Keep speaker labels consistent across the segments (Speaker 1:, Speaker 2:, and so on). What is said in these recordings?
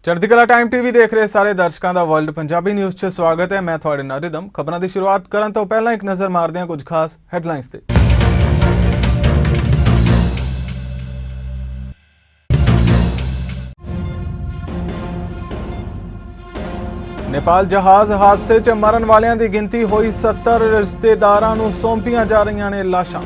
Speaker 1: ਚੜ੍ਹਦੀ ਕਲਾ time TV ਦੇਖ ਰਹੇ ਸਾਰੇ ਦਰਸ਼ਕਾਂ ਦਾ ਵਰਲਡ ਪੰਜਾਬੀ ਨਿਊਜ਼ 'ਚ ਸਵਾਗਤ ਹੈ। ਮੈਂ ਤੁਹਾਡੇ ਨਾਲ ਰਿਦਮ। ਖਬਰਾਂ ਦੀ ਸ਼ੁਰੂਆਤ ਕਰਨ ਤੋਂ ਪਹਿਲਾਂ ਇੱਕ ਨਜ਼ਰ ਮਾਰਦੇ ਹਾਂ ਕੁਝ ਖਾਸ ਹੈਡਲਾਈਨਸ ਤੇ। नेपाल जहाज हादसे च मरण वालियां दी गिनती होई 70। रिश्तेदारां नूं सौंपियां जा रहीआं ने लाशां।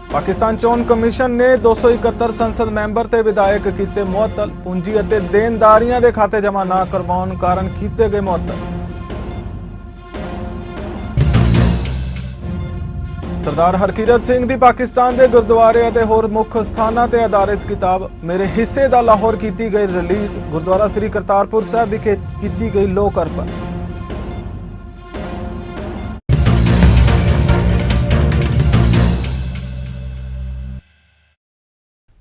Speaker 1: पाकिस्तान चोन कमीशन ने 271 संसद मैंबर ते विधायक कीते मुअत्तल। पूंजी अते देनदारियां दे खाते जमा ना करवाउण कारण कीते गए मुअत्तल। सरदार हरकीरत सिंह दी पाकिस्तान दे गुरुद्वारे अते होर मुख स्थानां ते आधारित किताब मेरे हिस्से दा लाहौर कीती गई रिलीज। गुरुद्वारा श्री करतारपुर साहिब विखे कीती गई लोक अर्पण।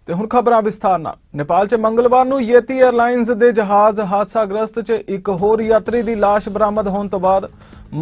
Speaker 1: ते हुण खबरां विस्तार नाल। नेपाल च मंगलवार नूं येती एयरलाइंस दे जहाज हादसाग्रस्त च एक होर यात्री दी लाश बरामद होने तो बाद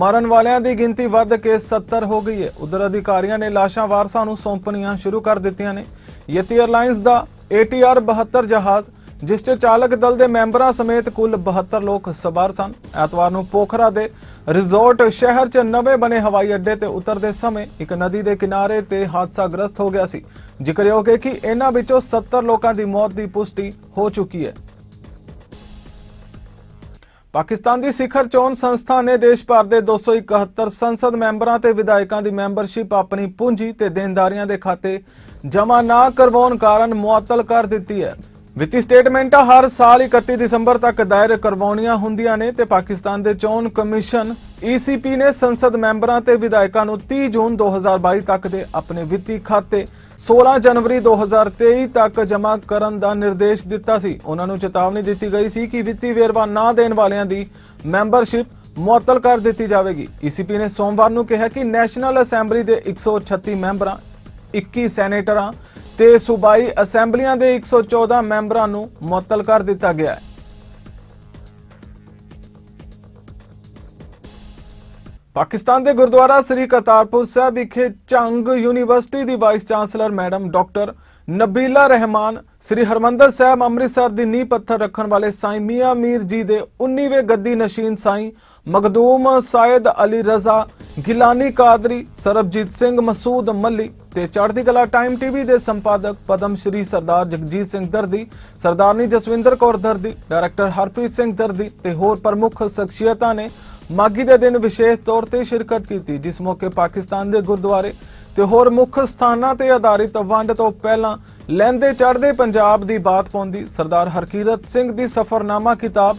Speaker 1: मरण वालियां दी गिनती वध के 70 हो गई है। उधर अधिकारियों ने लाशां वारसां नूं सौंपणियां शुरू कर दित्तियां ने। येती एयरलाइंस दा ATR 72 जहाज जिस च चालक दल के मैंबरां समेत कुल 72 लोग सवार सन, ऐतवार नूं पोखरा दे रिजोर्ट शहर च नवे बने हवाई अड्डे ते उतरदे समय एक नदी के किनारे ते हादसाग्रस्त हो गया सी। जिक्रयोग है कि इन्हां विचों 70 लोगों की मौत की पुष्टि हो चुकी है। पाकिस्तान की सिखर चोन संस्था ने देश भर के 271 संसद मैंबरां ते विधायकों की मैंबरशिप अपनी पूंजी ते देनदारियां दे खाते जमा ना करवाउण कारण मुअत्तल कर दित्ती है। वित्ती स्टेटमेंट हर साल 31 दिसंबर तक दायर करवाउणियां हुंदियां ने ते पाकिस्तान दे चोन कमीशन ECP ने संसद मैंबरां ते विधायकों नूं 30 जून 2022 तक दे अपने वित्ती खाते 16 जनवरी 2023 तक जमा करन दा निर्देश दिता सी। उन्हां नूं चेतावनी दित्ती गई सी कि वित्ती वेरवा ना देण वालियां दी मैंबरशिप मुअत्तल कर दित्ती जावेगी। ECP ने सोमवार नूं कहा कि नैशनल असैंबली दे 136 मैंबरां, 21 सैनेटरां ते सूबाई असैंबलियां दे 114 मैंबरां नूं मुअत्तल कर दिता गया है। पाकिस्तान के गुरुद्वारा श्री करतारपुर साहिब विखे झंग यूनीवर्सिटी की vice chancellor madam doctor Nabila Rahman Shri Harmandir Sahib Amritsar की नींह पत्थर रखने वाले साईं मियां मीर जी के 19वें गद्दी नशीन साईं मखदूम सायद अली रजा गिलानी कादरी सरबजीत सिंह मसूद मल्ली ते चढ़ती कला टाइम टीवी के संपादक पद्म श्री सरदार जगजीत सिंह दर्दी, सरदारनी जसविंदर कौर दर्दी, डायरैक्टर हरप्रीत सिंह दर्दी ते होर प्रमुख शख्सियतां ने मागी दे दिन विशेष तौर पर शिरकत की, जिस मौके पाकिस्तान के गुरुद्वारे ते होर मुख स्थानां ते आधारित वंड तो पहलां लैंदे चढ़दे पंजाब की बात पाउंदी सरदार हरकीरत सिंह की सफरनामा किताब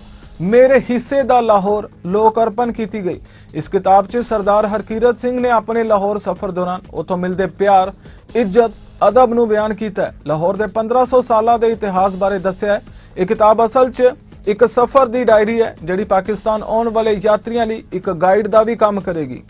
Speaker 1: मेरे हिस्से दा लाहौर लोक अर्पण की गई। इस किताब च सरदार हरकीरत सिंह ने अपने लाहौर सफर दौरान उतों मिलते प्यार, इज्जत, अदब नूं बयान किया है। लाहौर के 1500 साल के इतिहास बारे दस्सिया है। यह किताब असल च एक सफर की डायरी है जिहड़ी पाकिस्तान आने वाले यात्रियों लई एक गाइड का भी काम करेगी।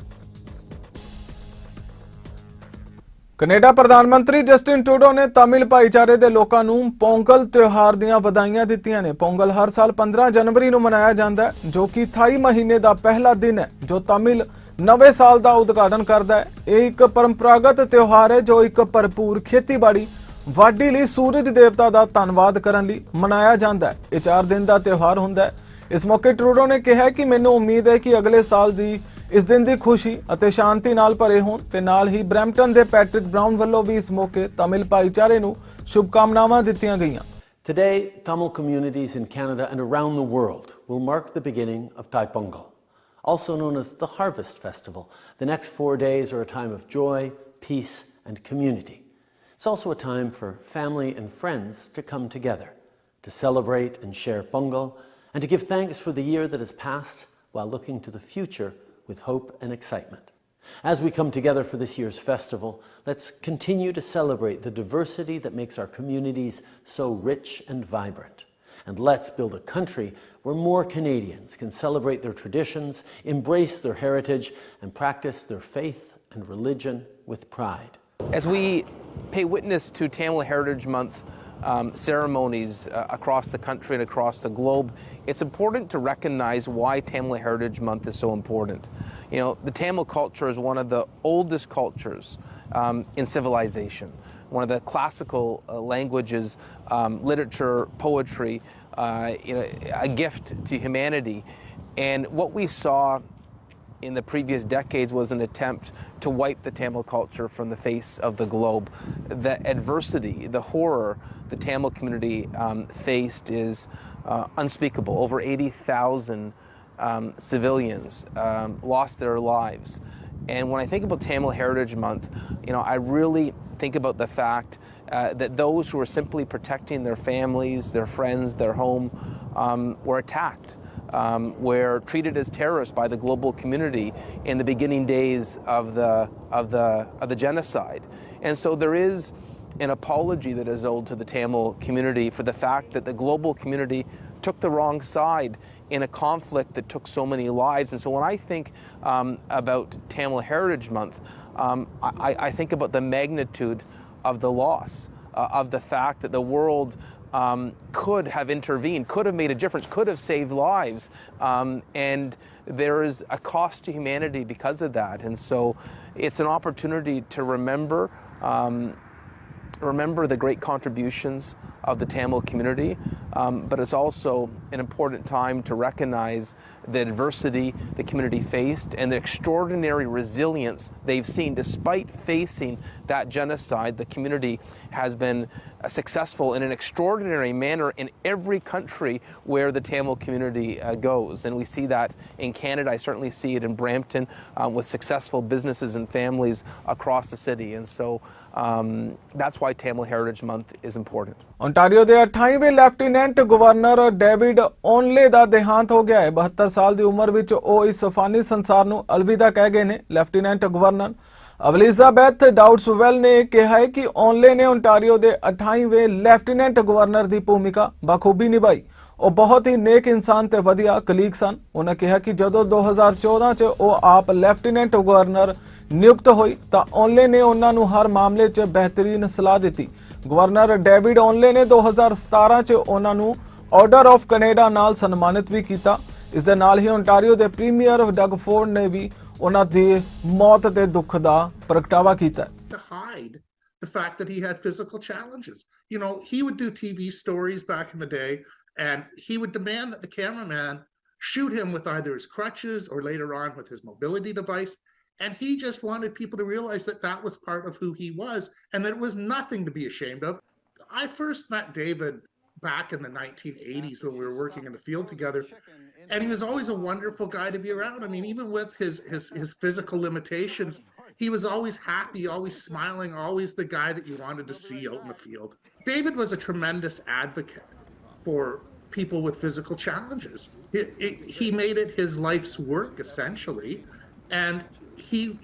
Speaker 1: कनेडा प्रधानमंत्री जस्टिन ट्रूडो ने तमिल भाईचारे के लोगों नूं पोंगल त्योहार दीआं वधाइयां दित्तियां ने। पोंगल हर साल 15 जनवरी नूं मनाया जाता है, जो कि थाई महीने का पहला दिन है जो तमिल नवे साल का उद्घाटन करता है। यह एक परंपरागत त्योहार है जो एक भरपूर खेतीबाड़ी वाढी लई सूरज देवता का धन्नवाद करन लई मनाया जाता है। यह 4 दिन का त्योहार हुंदा है। इस मौके ट्रूडो ने कहा कि मैनूं उम्मीद है कि अगले साल दी इस दिन की खुशी अते शांति नाल भरे होण ते नाल ही ब्रैम्पटन दे पैट्रिक ब्राउन वल्लों भी इस मौके तमिल भाईचारे नूं शुभकामनावां दित्तियां गईयां।
Speaker 2: Today, Tamil communities in Canada and around the world will mark the beginning of Thai Pongal, also known as the Harvest Festival. The next 4 days are a time of joy, peace, and community. It's also a time for family and friends to come together, to celebrate and share Pongal, and to give thanks for the year that has passed while looking to the future with hope and excitement. As we come together for this year's festival, let's continue to celebrate the diversity that makes our communities so rich and vibrant. And let's build a country where more Canadians can celebrate their traditions, embrace their heritage, and practice their faith and religion with pride.
Speaker 3: As we pay witness to Tamil Heritage Month, ceremonies across the country and across the globe, it's important to recognize why Tamil Heritage Month is so important. You know, the Tamil culture is one of the oldest cultures in civilization. One of the classical languages, literature, poetry, a gift to humanity. And what we saw in the previous decades was an attempt to wipe the Tamil culture from the face of the globe. The adversity, the horror the Tamil community faced is unspeakable. Over 80,000 civilians lost their lives. And when I think about Tamil Heritage Month, you know, I really think about the fact that those who were simply protecting their families, their friends, their home, were attacked. Were treated as terrorists by the global community in the beginning days of the genocide. And so there is an apology that is owed to the Tamil community for the fact that the global community took the wrong side in a conflict that took so many lives. And so when I think about Tamil Heritage Month, I think about the magnitude of the loss, of the fact that the world could have intervened, could have made a difference, could have saved lives. And there is a cost to humanity because of that. And so it's an opportunity to remember the great contributions of the Tamil community, but it's also an important time to recognize the adversity the community faced and the extraordinary resilience they've seen. Despite facing that genocide, the community has been successful in an extraordinary manner in every country where the Tamil community goes. And we see that in Canada. I certainly see it in Brampton with successful businesses and families across the city. And so that's why Tamil Heritage Month is important.
Speaker 1: Ontario ਦੇ 28ਵੇਂ lieutenant governor David ਓਨਲੇ ਦਾ ਦੇਹਾਂਤ ਹੋ ਗਿਆ ਹੈ। 72 ਸਾਲ ਦੀ ਉਮਰ ਵਿੱਚ ਉਹ ਇਸ ਫਾਨੀ ਸੰਸਾਰ ਨੂੰ ਅਲਵਿਦਾ ਕਹਿ ਗਏ ਨੇ। ਲੈਫਟੀਨੈਂਟ ਗਵਰਨਰ ਐਲਿਜ਼ਾਬੈਥ ਡਾਊਟਸਵੈਲ ਨੇ ਕਿਹਾ ਹੈ ਕਿ ਓਨਲੇ ਨੇ ਓਂਟਾਰੀਓ ਦੇ 28ਵੇਂ ਲੈਫਟੀਨੈਂਟ ਗਵਰਨਰ ਦੀ ਭੂਮਿਕਾ ਬਖੂਬੀ ਨਿਭਾਈ। ਉਹ ਬਹੁਤ ਹੀ ਨੇਕ ਇਨਸਾਨ ਤੇ ਵਧੀਆ ਕਲੀਗ ਸਨ। ਉਹਨਾਂ ਕਿਹਾ ਕਿ ਜਦੋਂ 2014 ਚ ਉਹ ਆਪ ਲੈਫਟੀਨੈਂਟ ਗਵਰਨਰ ਨਿਯੁਕਤ ਹੋਈ ਤਾਂ ਓਨਲੇ ਨੇ ਉਹਨਾਂ ਨੂੰ ਹਰ ਮਾਮਲੇ 'ਚ ਬਿਹਤਰੀਨ ਸਲਾਹ ਦਿੱਤੀ। ਗਵਰਨਰ ਡੇਵਿਡ ਓਨਲੇ ਨੇ 2017 ਚ ਉਹਨਾਂ ਨੂੰ ਆਰਡਰ ਆਫ ਕੈਨੇਡਾ ਨਾਲ ਸਨਮਾਨਿਤ ਵੀ ਕੀਤਾ। ਇਸ ਦੇ ਨਾਲ ਹੀ ਓਂਟਾਰੀਓ ਦੇ ਪ੍ਰੀਮੀਅਰ ਡਗ ਫੋਰਡ ਨੇ ਵੀ ਉਹਨਾਂ ਦੀ ਮੌਤ ਦੇ ਦੁੱਖ ਦਾ ਪ੍ਰਗਟਾਵਾ ਕੀਤਾ।
Speaker 4: The fact that he had physical challenges. You know, he would do TV stories back in the day, and he would demand that the cameraman shoot him with either his crutches or later on with his mobility device. And he just wanted people to realize that that was part of who he was and that it was nothing to be ashamed of. I first met David back in the 1980s when we were working in the field together. And he was always a wonderful guy to be around. I mean, even with his physical limitations, he was always happy, always smiling, always the guy that you wanted to see out in the field. David was a tremendous advocate for people with physical challenges. He made it his life's work, essentially. And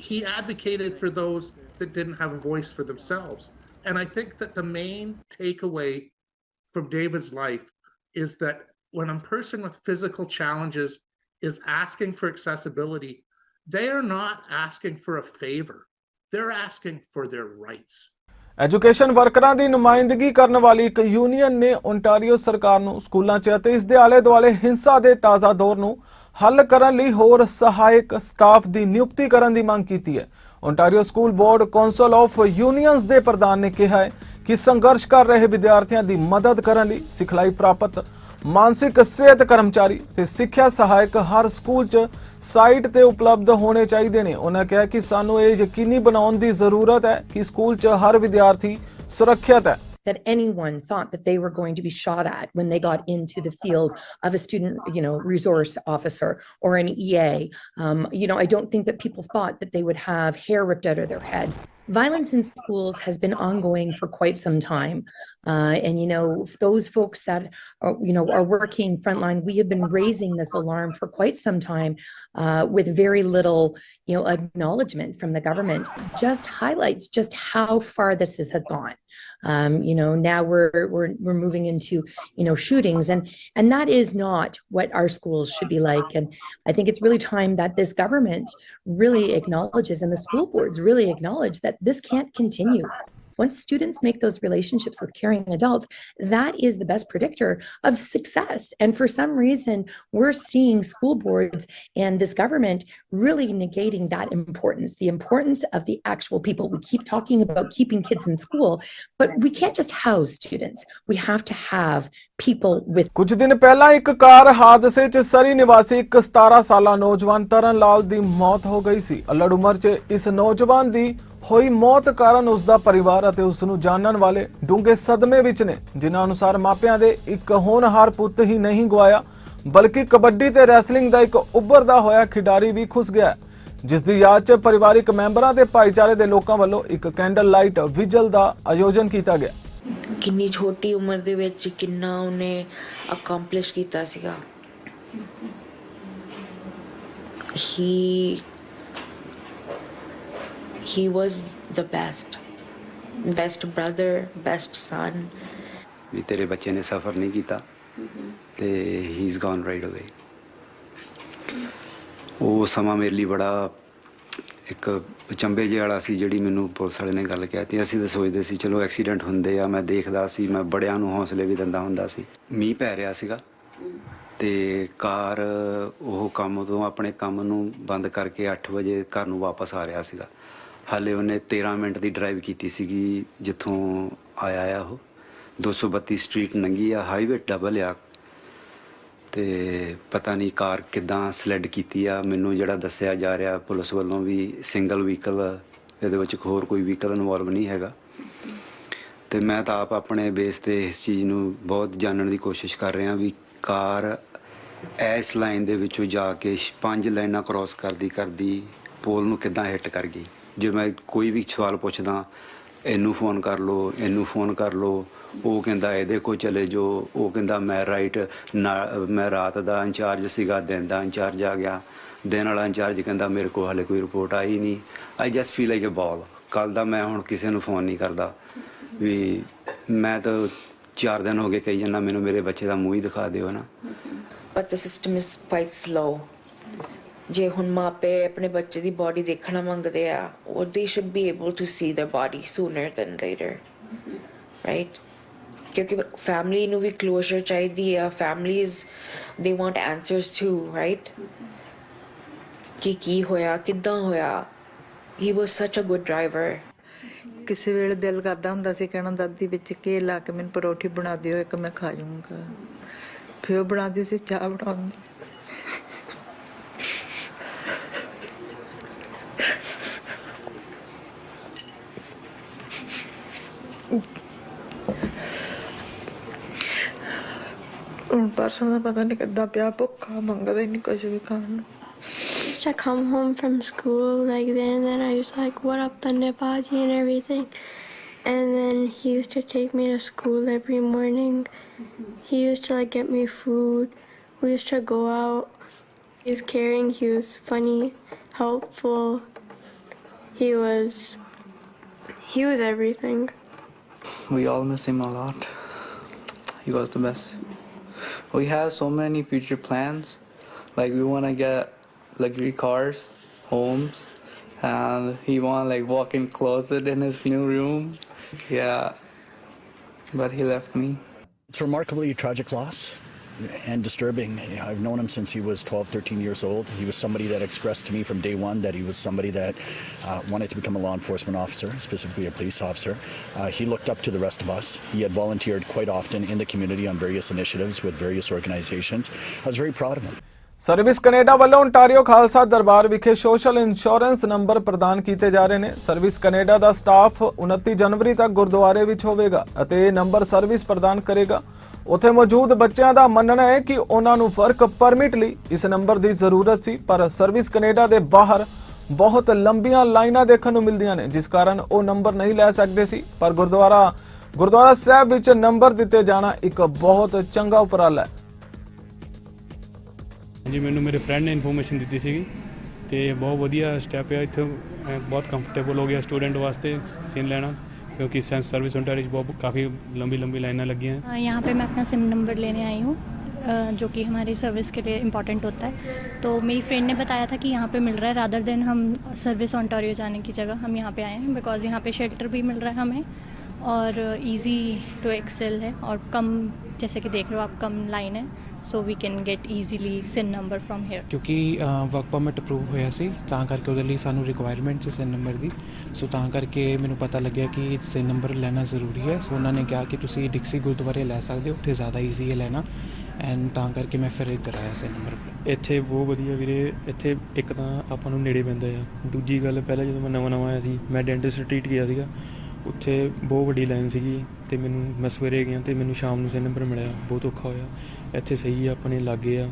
Speaker 4: he advocated for those that didn't have a voice for themselves. And I think that the main takeaway from David's life is that when a person with physical challenges is asking for accessibility, they are not asking for a favor. They're asking for their rights.
Speaker 1: Education ਵਰਕਰਾਂ ਦੀ ਨੁਮਾਇੰਦਗੀ ਕਰਨ ਵਾਲੀ ਇੱਕ union ਨੇ Ontario ਸਰਕਾਰ ਨੂੰ ਸਕੂਲਾਂ 'ਚ ਅਤੇ ਇਸ ਦੇ ਆਲੇ ਦੁਆਲੇ ਹਿੰਸਾ ਦੇ ਤਾਜ਼ਾ ਦੌਰ ਨੂੰ ਹੱਲ ਕਰਨ ਲਈ ਹੋਰ ਸਹਾਇਕ ਸਟਾਫ ਦੀ ਨਿਯੁਕਤੀ ਕਰਨ ਦੀ ਮੰਗ ਕੀਤੀ ਹੈ। Ontario school board council of unions ਦੇ ਪ੍ਰਧਾਨ ਨੇ ਕਿਹਾ ਹੈ ਕਿ ਸੰਘਰਸ਼ ਕਰ ਰਹੇ ਵਿਦਿਆਰਥੀਆਂ ਦੀ ਮਦਦ ਕਰਨ ਲਈ ਸਿਖਲਾਈ ਪ੍ਰਾਪਤ ਮਾਨਸਿਕ ਸਿਹਤ ਕਰਮਚਾਰੀ ਤੇ ਸਿੱਖਿਆ ਸਹਾਇਕ ਹਰ ਸਕੂਲ 'ਚ ਸਾਈਟ ਤੇ ਉਪਲਬਧ ਹੋਣੇ ਚਾਹੀਦੇ ਨੇ। ਉਹਨਾਂ ਕਿਹਾ ਕਿ ਸਾਨੂੰ ਇਹ ਯਕੀਨੀ ਬਣਾਉਣ ਦੀ ਜ਼ਰੂਰਤ ਹੈ ਕਿ ਸਕੂਲ 'ਚ ਹਰ ਵਿਦਿਆਰਥੀ ਸੁਰੱਖਿਅਤ ਹੈ।
Speaker 5: That anyone thought that they were going to be shot at when they got into the field of a student, resource officer or an EA. I don't think that people thought that they would have hair ripped out of their head. Violence in schools has been ongoing for quite some time. And those folks that are working frontline, we have been raising this alarm for quite some time with very little, acknowledgement from the government. Just highlights just how far this has gone. Now we're moving into, shootings and that is not what our schools should be like. And I think it's really time that this government really acknowledges and the school boards really acknowledge that this can't continue. once students make those relationships with caring adults, that is the best predictor of success. And for some reason, we're seeing school boards and this government really negating that importance, the importance of the actual people. We keep talking about keeping kids in school, but we can't just house students. We have to have people with.
Speaker 1: ਕੁਝ ਦਿਨ ਪਹਿਲਾਂ ਇੱਕ ਕਾਰ ਹਾਦਸੇ 'ਚ ਸਰੀ ਨਿਵਾਸੀ ਇੱਕ 17 ਸਾਲਾ ਨੌਜਵਾਨ ਤਰਨ ਲਾਲ ਦੀ ਮੌਤ ਹੋ ਗਈ ਸੀ। ਅਲੜ ਉਮਰ 'ਚ ਇਸ ਨੌਜਵਾਨ ਦੀ ਹੋਈ ਮੌਤ ਕਾਰਨ ਉਸ ਦਾ ਪਰਿਵਾਰ ਅਤੇ ਉਸ ਨੂੰ ਜਾਣਨ ਵਾਲੇ ਡੂੰਘੇ ਸਦਮੇ ਵਿੱਚ ਨੇ, ਜਿਨ੍ਹਾਂ ਅਨੁਸਾਰ ਮਾਪਿਆਂ ਦੇ ਇੱਕ ਹੋਣਹਾਰ ਪੁੱਤ ਹੀ ਨਹੀਂ ਗਵਾਇਆ, ਬਲਕਿ ਕਬੱਡੀ ਤੇ ਰੈਸਲਿੰਗ ਦਾ ਇੱਕ ਉੱਭਰਦਾ ਹੋਇਆ ਖਿਡਾਰੀ ਵੀ ਖੁੱਸ ਗਿਆ, ਜਿਸ ਦੀ ਯਾਦ 'ਚ ਪਰਿਵਾਰਿਕ ਮੈਂਬਰਾਂ ਤੇ ਭਾਈਚਾਰੇ ਦੇ ਲੋਕਾਂ ਵੱਲੋਂ ਇੱਕ ਕੈਂਡਲ ਲਾਈਟ ਵਿਜਲ ਦਾ ਆਯੋਜਨ ਕੀਤਾ ਗਿਆ।
Speaker 6: ਕਿੰਨੀ ਛੋਟੀ ਉਮਰ ਦੇ ਵਿੱਚ ਕਿੰਨਾ ਉਹਨੇ ਅਕੰਪਲਿਸ਼ ਕੀਤਾ ਸੀਗਾ। he was the best brother, best son.
Speaker 7: ਵੀ ਤੇਰੇ ਬੱਚੇ ਨੇ ਸਫਰ ਨਹੀਂ ਕੀਤਾ ਤੇ ਹੀ ਇਜ਼ ਗੋਨ ਰਾਈਟ ਅਵੇ। ਉਹ ਸਮਾਂ ਮੇਰੇ ਲਈ ਬੜਾ ਇੱਕ ਚੰਬੇ ਜਿਹੇ ਵਾਲਾ ਸੀ, ਜਿਹੜੀ ਮੈਨੂੰ ਪੁਲਿਸ ਵਾਲੇ ਨੇ ਗੱਲ ਕਹਿਤੀ। ਅਸੀਂ ਤਾਂ ਸੋਚਦੇ ਸੀ ਚਲੋ ਐਕਸੀਡੈਂਟ ਹੁੰਦੇ ਆ, ਮੈਂ ਦੇਖਦਾ ਸੀ, ਮੈਂ ਬੜਿਆਂ ਨੂੰ ਹੌਸਲੇ ਵੀ ਦਿੰਦਾ ਹੁੰਦਾ ਸੀ। ਮੀਂਹ ਪੈ ਰਿਹਾ ਸੀਗਾ ਤੇ ਕਾਰ ਉਹ ਕੰਮ ਤੋਂ ਆਪਣੇ ਕੰਮ ਨੂੰ ਬੰਦ ਕਰਕੇ 8 ਵਜੇ ਘਰ ਨੂੰ ਵਾਪਸ ਆ ਰਿਹਾ ਸੀਗਾ। ਹਾਲੇ ਉਹਨੇ 13 ਮਿੰਟ ਦੀ ਡਰਾਈਵ ਕੀਤੀ ਸੀਗੀ ਜਿੱਥੋਂ ਆਇਆ ਆ। ਉਹ 232 ਸਟਰੀਟ ਲੰਘੀ ਆ, ਹਾਈਵੇ ਡਬਲ ਆ ਤੇ ਪਤਾ ਨਹੀਂ ਕਾਰ ਕਿੱਦਾਂ ਸਲੈਡ ਕੀਤੀ ਆ। ਮੈਨੂੰ ਜਿਹੜਾ ਦੱਸਿਆ ਜਾ ਰਿਹਾ ਪੁਲਿਸ ਵੱਲੋਂ ਵੀ ਸਿੰਗਲ ਵਹੀਕਲ, ਇਹਦੇ ਵਿੱਚ ਹੋਰ ਕੋਈ ਵਹੀਕਲ ਇਨਵੋਲਵ ਨਹੀਂ ਹੈਗਾ। ਤੇ ਮੈਂ ਤਾਂ ਆਪ ਆਪਣੇ ਬੇਸ ਤੇ ਇਸ ਚੀਜ਼ ਨੂੰ ਬਹੁਤ ਜਾਣਨ ਦੀ ਕੋਸ਼ਿਸ਼ ਕਰ ਰਿਹਾ ਵੀ ਕਾਰ ਇਸ ਲਾਈਨ ਦੇ ਵਿੱਚੋਂ ਜਾ ਕੇ 5 ਲਾਈਨਾਂ ਕ੍ਰੋਸ ਕਰਦੀ ਪੋਲ ਨੂੰ ਕਿੱਦਾਂ ਹਿੱਟ ਕਰ ਗਈ। ਜੇ ਮੈਂ ਕੋਈ ਵੀ ਸਵਾਲ ਪੁੱਛਦਾ, ਇਹਨੂੰ ਫੋਨ ਕਰ ਲਓ, ਇਹਨੂੰ ਫੋਨ ਕਰ ਲਓ, ਉਹ ਕਹਿੰਦਾ ਇਹਦੇ ਕੋਲ ਚਲੇ ਜਾਓ, ਉਹ ਕਹਿੰਦਾ ਮੈਂ ਮੈਂ ਰਾਤ ਦਾ ਇੰਚਾਰਜ ਸੀਗਾ, ਦਿਨ ਦਾ ਇੰਚਾਰਜ ਆ ਗਿਆ, ਦਿਨ ਵਾਲਾ ਇੰਚਾਰਜ ਕਹਿੰਦਾ ਮੇਰੇ ਕੋਲ ਹਾਲੇ ਕੋਈ ਰਿਪੋਰਟ ਆਈ ਨਹੀਂ। I just feel like a ball. ਕੱਲ੍ਹ ਦਾ ਮੈਂ ਹੁਣ ਕਿਸੇ ਨੂੰ ਫੋਨ ਨਹੀਂ ਕਰਦਾ ਵੀ ਮੈਂ ਤਾਂ 4 ਦਿਨ ਹੋ ਗਏ ਕਹੀ ਜਾਂਦਾ ਮੈਨੂੰ ਮੇਰੇ ਬੱਚੇ ਦਾ ਮੂੰਹ ਹੀ ਦਿਖਾ ਦਿਓ ਨਾ।
Speaker 6: But the system is quite slow. ਜੇ ਹੁਣ ਮਾਪੇ ਆਪਣੇ ਬੱਚੇ ਦੀ ਬੋਡੀ ਦੇਖਣਾ ਮੰਗਦੇ ਆ, or they should be able to see their body sooner than later, right? ਕਿਉਂਕਿ ਫੈਮਿਲੀ ਨੂੰ ਵੀ ਕਲੋਜ਼ਰ ਚਾਹੀਦੀ ਆ। Families they want answers too, right? ਕਿ ਕੀ ਹੋਇਆ, ਕਿੱਦਾਂ ਹੋਇਆ। He was such a good driver.
Speaker 8: ਕਿਸੇ ਵੇਲੇ ਦਿਲ ਕਰਦਾ ਹੁੰਦਾ ਸੀ ਕਹਿਣਾ ਦਾਦੀ ਵਿੱਚ ਘੇ ਲਾ ਕੇ ਮੈਨੂੰ ਪਰੌਠੀ ਬਣਾ ਦਿਓ, ਇੱਕ ਮੈਂ ਖਾ ਜਾਊਂਗਾ। ਫਿਰ ਉਹ ਬਣਾਉਂਦੀ ਸੀ, ਚਾਹ ਬਣਾਉਂਦੀ। ਹੁਣ ਪਰਸੋਂ ਦਾ ਪਤਾ ਨਹੀਂ ਕਿੱਦਾਂ ਪਿਆ, ਭੁੱਖਾ ਮੰਗਦਾ ਹੀ ਨਹੀਂ ਕੁਝ ਵੀ ਖਾਣ ਨੂੰ।
Speaker 9: I come home from school like then, and then I was like, what up, Punjabi and everything. And then he used to take me to school every morning. He used to like get me food. We used to go out. He was caring, he was funny, helpful. He was everything.
Speaker 10: We all miss him a lot. He was the best. We have so many future plans. Like we want to get luxury cars, homes, and he want like walk-in closet in his new room. Yeah, but he left me.
Speaker 11: It's remarkably tragic loss and disturbing. I've known him since he was 12, 13 years old. He was somebody that expressed to me from day one that he was somebody that wanted to become a law enforcement officer, specifically a police officer. He looked up to the rest of us. He had volunteered quite often in the community on various initiatives with various organizations. I was very proud of him.
Speaker 1: Service Canada ਵੱਲੋਂ Ontario Khalsa ਦਰਬਾਰ ਵਿਖੇ social insurance number ਪ੍ਰਦਾਨ ਕੀਤੇ ਜਾ ਰਹੇ ਨੇ। Service Canada ਦਾ staff 29 ਜਨਵਰੀ ਤੱਕ ਗੁਰਦੁਆਰੇ ਵਿੱਚ ਹੋਵੇਗਾ ਅਤੇ ਇਹ ਨੰਬਰ ਸਰਵਿਸ ਪ੍ਰਦਾਨ ਕਰੇਗਾ। ਉੱਥੇ ਮੌਜੂਦ ਬੱਚਿਆਂ ਦਾ ਮੰਨਣਾ ਹੈ ਕਿ ਉਹਨਾਂ ਨੂੰ ਵਰਕ ਪਰਮਿਟ ਲਈ ਇਸ ਨੰਬਰ ਦੀ ਜ਼ਰੂਰਤ ਸੀ, ਪਰ ਸਰਵਿਸ ਕੈਨੇਡਾ ਦੇ ਬਾਹਰ ਬਹੁਤ ਲੰਬੀਆਂ ਲਾਈਨਾਂ ਦੇਖਣ ਨੂੰ ਮਿਲਦੀਆਂ ਨੇ, ਜਿਸ ਕਾਰਨ ਉਹ ਨੰਬਰ ਨਹੀਂ ਲੈ ਸਕਦੇ ਸੀ। ਪਰ ਗੁਰਦੁਆਰਾ ਸਾਹਿਬ ਵਿੱਚ ਨੰਬਰ ਦਿੱਤੇ ਜਾਣਾ ਇੱਕ ਬਹੁਤ ਚੰਗਾ ਉਪਰਾਲਾ ਹੈ।
Speaker 12: ਜੀ ਮੈਨੂੰ ਮੇਰੇ ਫਰੈਂਡ ਨੇ ਇਨਫੋਰਮੇਸ਼ਨ ਦਿੱਤੀ ਸੀਗੀ ਤੇ ਬਹੁਤ ਵਧੀਆ ਸਟੈਪ ਹੈ। ਇੱਥੇ ਬਹੁਤ ਕੰਫਰਟੇਬਲ ਹੋ ਗਿਆ ਸਟੂडेंट वास्ते सिम लेना, क्योंकि सर्विस ओंटारियो बहुत काफ़ी लंबी लाइनें लगी हैं।
Speaker 9: यहाँ पे मैं अपना सिम नंबर लेने आई हूँ
Speaker 13: जो कि हमारी सर्विस के लिए इम्पॉर्टेंट होता है। तो मेरी फ्रेंड ने बताया था कि यहाँ पे मिल रहा है, रादर देन हम सर्विस ऑन्टारियो जाने की जगह हम यहाँ पे आए हैं, बिकॉज़ यहाँ पे शेल्टर भी मिल रहा है हमें और ईजी टू एक्सेल है और कम, जैसे कि देख रहे हो आप, कम लाइन है, so we can get easily SIN number from here.
Speaker 14: क्योंकि वर्क परमिट अप्रूव होया सी ਤਾਂ ਕਰਕੇ ਉਹਦੇ ਲਈ ਸਾਨੂੰ ਰਿਕੁਆਇਰਮੈਂਟ ਸੀ ਸਿਨ ਨੰਬਰ ਦੀ, ਸੋ ਤਾਂ ਕਰਕੇ ਮੈਨੂੰ ਪਤਾ ਲੱਗਿਆ ਕਿ ਸਿਨ ਨੰਬਰ ਲੈਣਾ ਜ਼ਰੂਰੀ ਹੈ। ਸੋ ਉਹਨਾਂ ਨੇ ਕਿਹਾ ਕਿ ਤੁਸੀਂ ਡਿਕਸੀ ਗੁਰਦੁਆਰੇ ਲੈ ਸਕਦੇ ਹੋ, ਉੱਥੇ ਜ਼ਿਆਦਾ ਈਜ਼ੀ ਹੈ ਲੈਣਾ, ਐਂਡ ਤਾਂ ਕਰਕੇ ਮੈਂ ਫਿਰ ਕਰਾਇਆ ਸਿਨ ਨੰਬਰ।
Speaker 12: ਇੱਥੇ ਬਹੁਤ ਵਧੀਆ ਵੀਰੇ, ਇੱਥੇ ਇੱਕ ਤਾਂ ਆਪਾਂ ਨੂੰ ਨੇੜੇ ਪੈਂਦਾ ਆ, ਦੂਜੀ ਗੱਲ ਪਹਿਲਾਂ ਜਦੋਂ ਮੈਂ ਨਵਾਂ ਆਇਆ ਸੀ ਮੈਂ ਡੈਂਟਿਸਟ ਟਰੀਟ ਗਿਆ ਸੀਗਾ, ਉੱਥੇ ਬਹੁਤ ਵੱਡੀ ਲਾਈਨ ਸੀਗੀ ਅਤੇ ਮੈਂ ਸਵੇਰੇ ਗਿਆ ਅਤੇ ਮੈਨੂੰ ਸ਼ਾਮ ਨੂੰ ਸਿਨ ਨੰਬਰ ਮਿਲਿਆ, ਬਹੁਤ ਔਖਾ ਹੋਇਆ। ਇੱਥੇ ਸਹੀ ਆ, ਆਪਣੇ ਲਾਗੇ ਆ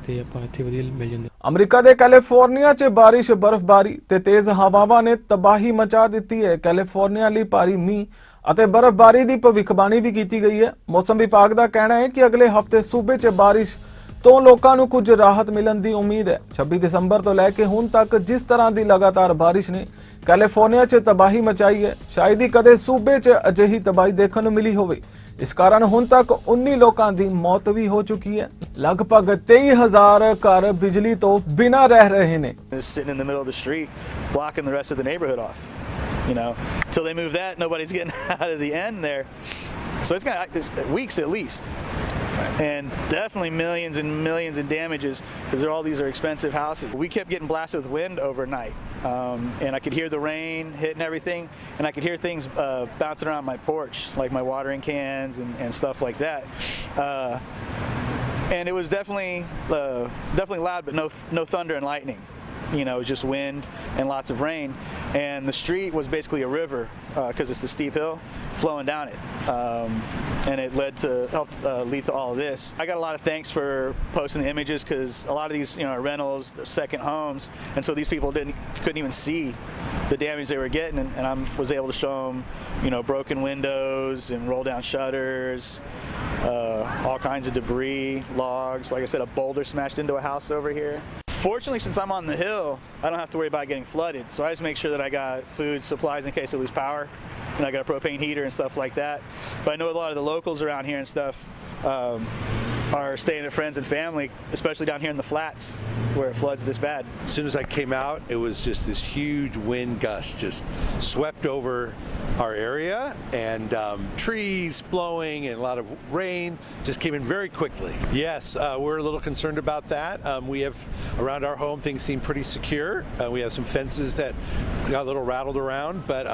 Speaker 12: ਤੇ ਆਪਾਂ ਇੱਥੇ ਵਧੀਆ ਮਿਲ ਜਾਂਦੇ।
Speaker 1: ਅਮਰੀਕਾ ਦੇ ਕੈਲੀਫੋਰਨੀਆ 'ਚ ਬਾਰਿਸ਼, ਬਰਫ਼ਬਾਰੀ ਤੇ ਤੇਜ਼ ਹਵਾਵਾਂ ਨੇ ਤਬਾਹੀ ਮਚਾ ਦਿੱਤੀ ਹੈ। ਕੈਲੀਫੋਰਨੀਆ ਲਈ ਭਾਰੀ ਮੀਂਹ ਅਤੇ ਬਰਫ਼ਬਾਰੀ ਦੀ ਭਵਿੱਖਬਾਣੀ ਵੀ ਕੀਤੀ ਗਈ ਹੈ। ਮੌਸਮ ਵਿਭਾਗ ਦਾ ਕਹਿਣਾ ਹੈ ਕਿ ਅਗਲੇ ਹਫ਼ਤੇ ਸੂਬੇ 'ਚ ਬਾਰਿਸ਼ ਤੋਂ ਲੋਕਾਂ ਨੂੰ ਕੁਝ ਰਾਹਤ ਮਿਲਣ ਦੀ ਉਮੀਦ ਹੈ। 26 ਦਸੰਬਰ ਤੋਂ ਲੈ ਕੇ ਹੁਣ ਤੱਕ ਜਿਸ ਤਰ੍ਹਾਂ ਦੀ ਲਗਾਤਾਰ ਬਾਰਿਸ਼ ਨੇ ਕੈਲੀਫੋਰਨੀਆ 'ਚ ਤਬਾਹੀ ਮਚਾਈ ਹੈ, ਸ਼ਾਇਦ ਹੀ ਕਦੇ ਸੂਬੇ 'ਚ ਅਜਿਹੀ ਤਬਾਹੀ ਦੇਖਣ ਨੂੰ ਮਿਲੀ ਹੋਵੇ। ਇਸ ਕਾਰਨ ਹੁਣ ਤੱਕ 19 ਲੋਕਾਂ ਦੀ ਮੌਤ ਵੀ ਹੋ ਚੁੱਕੀ ਹੈ। ਲਗਭਗ 23,000 ਘਰ ਬਿਜਲੀ ਤੋਂ ਬਿਨਾਂ ਰਹਿ ਰਹੇ ਨੇ।
Speaker 15: Sitting in the middle of the street, blocking the rest of the neighborhood off. You know, till they move that, nobody's getting out of the end there. So it's weeks at least. And definitely millions and millions in damages because all these are expensive houses. We kept getting blasted with wind overnight, and I could hear the rain hitting everything, and I could hear things bouncing around my porch, like my watering cans and stuff like that. And it was definitely loud, but no thunder and lightning. You know, it was just wind and lots of rain, and the street was basically a river because it's the steep hill flowing down it, and it helped lead to all of this. I got a lot of thanks for posting the images because a lot of these, you know, are rentals, they're second homes, and so these people couldn't even see the damage they were getting, and I was able to show them, you know, broken windows and roll down shutters, all kinds of debris, logs. Like I said, a boulder smashed into a house over here. Fortunately, since I'm on the hill, I don't have to worry about getting flooded. So I just make sure that I got food, supplies in case I lose power. And I got a propane heater and stuff like that. But I know a lot of the locals around here and stuff are staying at friends and family, especially down here in the flats where it floods this bad.
Speaker 16: As soon as I came out, it was just this huge wind gust just swept over our area, and trees blowing and a lot of rain just came in very quickly. Yes, we're a little concerned about that. We have around our home, things seem pretty secure. We have some fences that got a little rattled around, but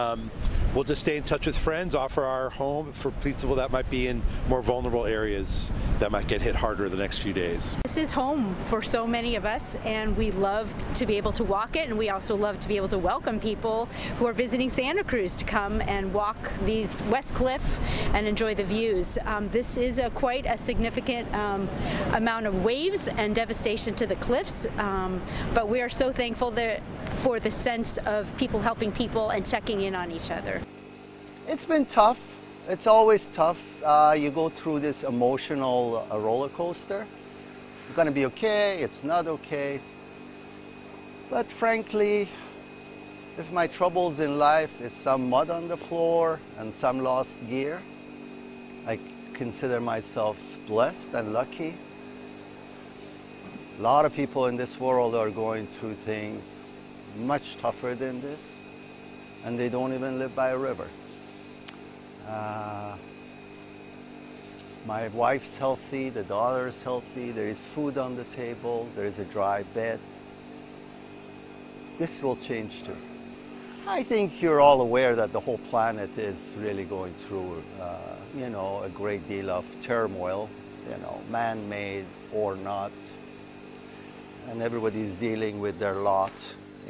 Speaker 16: we'll just stay in touch with friends, offer our home for people that might be in more vulnerable areas that might get hit harder the next few days.
Speaker 17: This is home for so many of us, and we love to be able to walk it, and we also love to be able to welcome people who are visiting Santa Cruz to come and walk these West Cliff and enjoy the views. This is quite a significant amount of waves and devastation to the cliffs, but we are so thankful for the sense of people helping people and checking in on each other.
Speaker 18: It's been tough. It's always tough. You go through this emotional roller coaster. It's going to be okay, it's not okay. But frankly, if my troubles in life is some mud on the floor and some lost gear, I consider myself blessed and lucky. A lot of people in this world are going through things much tougher than this, and they don't even live by a river. My wife's healthy, the daughter's healthy, there is food on the table, there is a dry bed. This will change too. I think you're all aware that the whole planet is really going through, you know, a great deal of turmoil, you know, man-made or not, and everybody's dealing with their lot.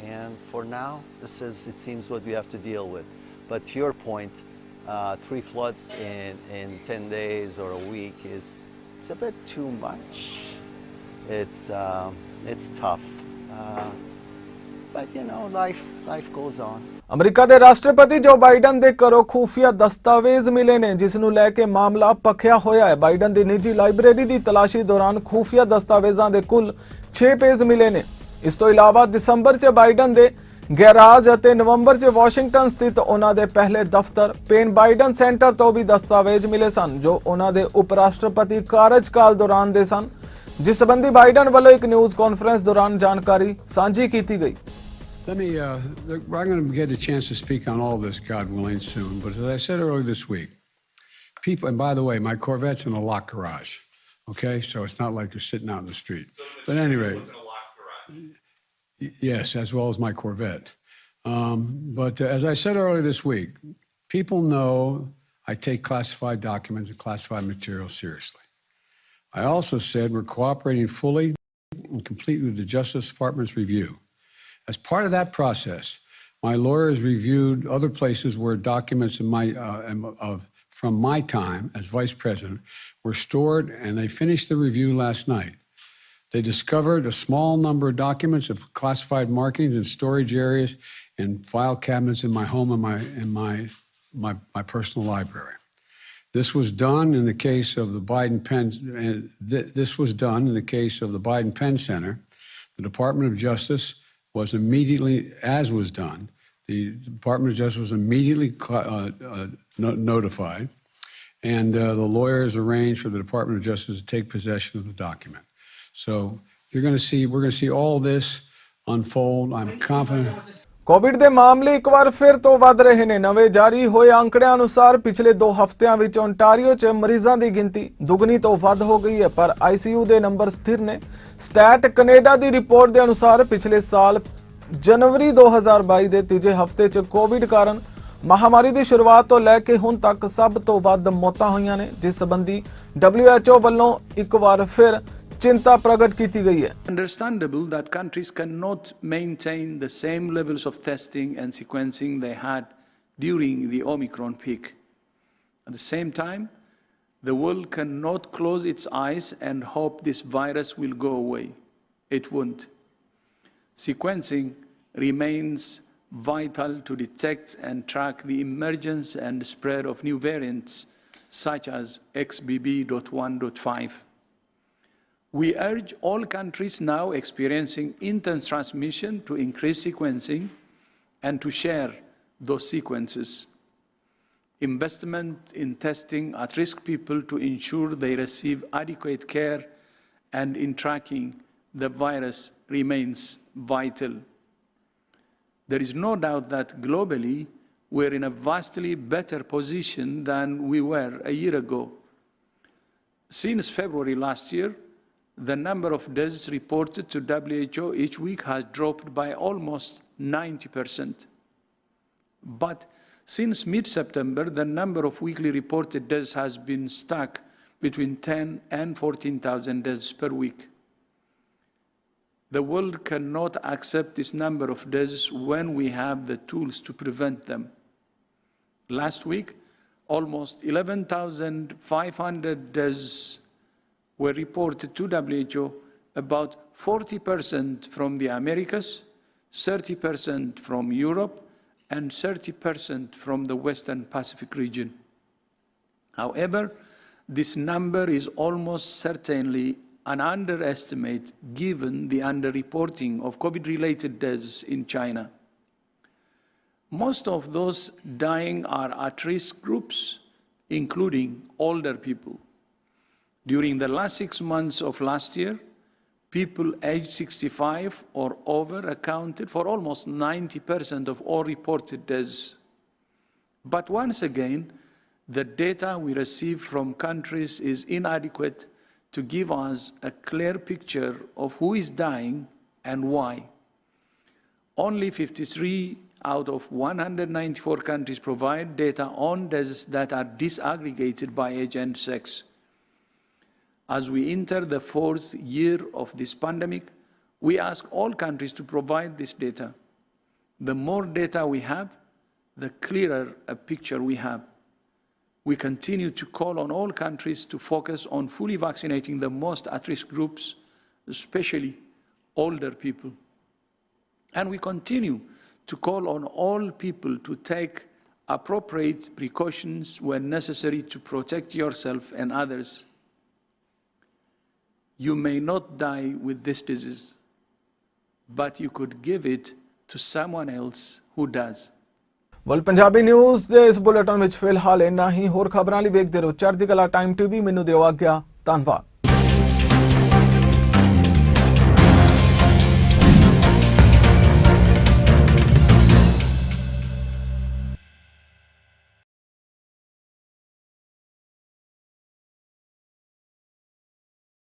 Speaker 18: And for now, this is, it seems, what we have to deal with. But to your point, 3 floods in 10 days or a week it's a bit too much. It's tough. But you know, life goes on.
Speaker 1: America ਦੇ ਰਾਸ਼ਟਰਪਤੀ ਜੋ Biden ਦੇ ਘਰੋਂ ਖੂਫੀਆ ਦਸਤਾਵੇਜ਼ ਮਿਲੇ ਨੇ, ਜਿਸ ਨੂੰ ਲੈ ਕੇ ਮਾਮਲਾ ਭਖਿਆ ਹੋਇਆ ਹੈ। ਬਾਈਡਨ ਦੀ ਨਿੱਜੀ ਲਾਇਬ੍ਰੇਰੀ ਦੀ ਤਲਾਸ਼ੀ ਦੌਰਾਨ ਖੂਫੀਆ ਦਸਤਾਵੇਜ਼ਾਂ ਦੇ ਕੁੱਲ 6 ਪੇਜ ਮਿਲੇ ਨੇ। ਇਸ ਤੋਂ ਇਲਾਵਾ ਦਸੰਬਰ 'ਚ ਬਾਈਡਨ ਦੇ ਗੈਰਾਜ ਅਤੇ ਨਵੰਬਰ 'ਚ ਵਾਸ਼ਿੰਗਟਨ ਸਥਿਤ ਉਹਨਾਂ ਦੇ ਪਹਿਲੇ ਦਫ਼ਤਰ ਪੇਨ ਬਾਈਡਨ ਸੈਂਟਰ ਤੋਂ ਵੀ ਦਸਤਾਵੇਜ਼ ਮਿਲੇ ਸਨ ਜੋ ਉਹਨਾਂ ਦੇ ਉਪ ਰਾਸ਼ਟਰਪਤੀ ਕਾਰਜਕਾਲ ਦੌਰਾਨ ਦੇ ਸਨ ਜਿਸ ਸੰਬੰਧੀ ਬਾਈਡਨ ਵੱਲੋਂ ਇੱਕ ਨਿਊਜ਼ ਕਾਨਫਰੰਸ ਦੌਰਾਨ ਜਾਣਕਾਰੀ ਸਾਂਝੀ ਕੀਤੀ ਗਈ
Speaker 19: I'm going to get a chance to speak on all this, God willing, soon. But as I said earlier this week, people, and by the way, my Corvette's in a locked garage, okay? So it's not like you're sitting out in the street. But at any rate, yes, as well as my Corvette. But as I said earlier this week, people know I take classified documents and classified material seriously. I also said we're cooperating fully and completely with the Justice Department's review. As part of that process, my lawyers reviewed other places where documents from my time as vice president were stored, and they finished the review last night. They discovered a small number of documents of classified markings in storage areas and file cabinets in my home and my personal library. This was done in the case of the Biden Penn. This was done in the case of the Biden Penn Center. The Department of Justice was immediately, as was done, the Department of Justice was immediately notified, and the lawyers arranged for the Department of Justice to take possession of the document. So we're going to see all this unfold. I'm confident.
Speaker 1: Covid ਦੇ ਮਾਮਲੇ ਇੱਕ ਵਾਰ ਫਿਰ ਤੋਂ ਵੱਧ ਰਹੇ ਨੇ ਨਵੇਂ ਜਾਰੀ ਹੋਏ ਅੰਕੜਿਆਂ ਅਨੁਸਾਰ ਪਿਛਲੇ 2 ਹਫ਼ਤਿਆਂ ਵਿੱਚ ਓਨਟਾਰੀਓ 'ਚ ਮਰੀਜ਼ਾਂ ਦੀ ਗਿਣਤੀ ਦੁੱਗਣੀ ਤੋਂ ਵੱਧ ਹੋ ਗਈ ਹੈ ਪਰ ਆਈਸੀਯੂ ਦੇ ਨੰਬਰ ਸਥਿਰ ਨੇ ਸਟੈਟ ਕੈਨੇਡਾ ਦੀ ਰਿਪੋਰਟ ਦੇ ਅਨੁਸਾਰ ਪਿਛਲੇ ਸਾਲ ਜਨਵਰੀ 2022 ਦੇ ਤੀਜੇ ਹਫ਼ਤੇ 'ਚ ਕੋਵਿਡ ਕਾਰਨ ਮਹਾਮਾਰੀ ਦੀ ਸ਼ੁਰੂਆਤ ਤੋਂ ਲੈ ਕੇ ਹੁਣ ਤੱਕ ਸਭ ਤੋਂ ਵੱਧ ਮੌਤਾਂ ਹੋਈਆਂ ਨੇ ਜਿਸ ਸੰਬੰਧੀ WHO ਵੱਲੋਂ ਇੱਕ ਵਾਰ ਫਿਰ चिंता प्रकट की गई है
Speaker 20: Understandable that countries cannot maintain the same levels of testing and sequencing they had during the Omicron peak. At the same time, the world cannot close its eyes and hope this virus will go away. It won't. Sequencing remains vital to detect and track the emergence and spread of new variants such as XBB.1.5. We urge all countries now experiencing intense transmission to increase sequencing and to share those sequences. Investment in testing at-risk people to ensure they receive adequate care and in tracking the virus remains vital. There is no doubt that globally we're in a vastly better position than we were a year ago. Since February last year, the number of deaths reported to WHO each week has dropped by almost 90%. But since mid-September, the number of weekly reported deaths has been stuck between 10 and 14,000 deaths per week. The world cannot accept this number of deaths when we have the tools to prevent them. Last week, almost 11,500 deaths were reported to WHO, about 40% from the Americas, 30% from Europe, and 30% from the Western Pacific region. However, this number is almost certainly an underestimate given the underreporting of COVID-related deaths in China. Most of those dying are at-risk groups, including older people. During the last 6 months of last year, people aged 65 or over accounted for almost 90% of all reported deaths. But once again, the data we receive from countries is inadequate to give us a clear picture of who is dying and why. Only 53 out of 194 countries provide data on deaths that are disaggregated by age and sex. As we enter the 4th year of this pandemic, we ask all countries to provide this data. The more data we have, the clearer a picture we have. We continue to call on all countries to focus on fully vaccinating the most at-risk groups, especially older people. And we continue to call on all people to take appropriate precautions when necessary to protect yourself and others. You may not die with this disease, but you could give it to someone else who does.
Speaker 1: ਵਲ Punjabi news ਦੇ ਇਸ bulletin ਵਿੱਚ ਫਿਲਹਾਲ ਇੰਨਾ ਹੀ। ਹੋਰ ਖਬਰਾਂ ਲਈ ਵੇਖਦੇ ਰਹੋ ਚੜ੍ਹਦੀ ਕਲਾ ਟਾਈਮ ਟੀਵੀ। ਮੈਨੂੰ ਦਿਓ ਆਗਿਆ। ਧੰਨਵਾਦ।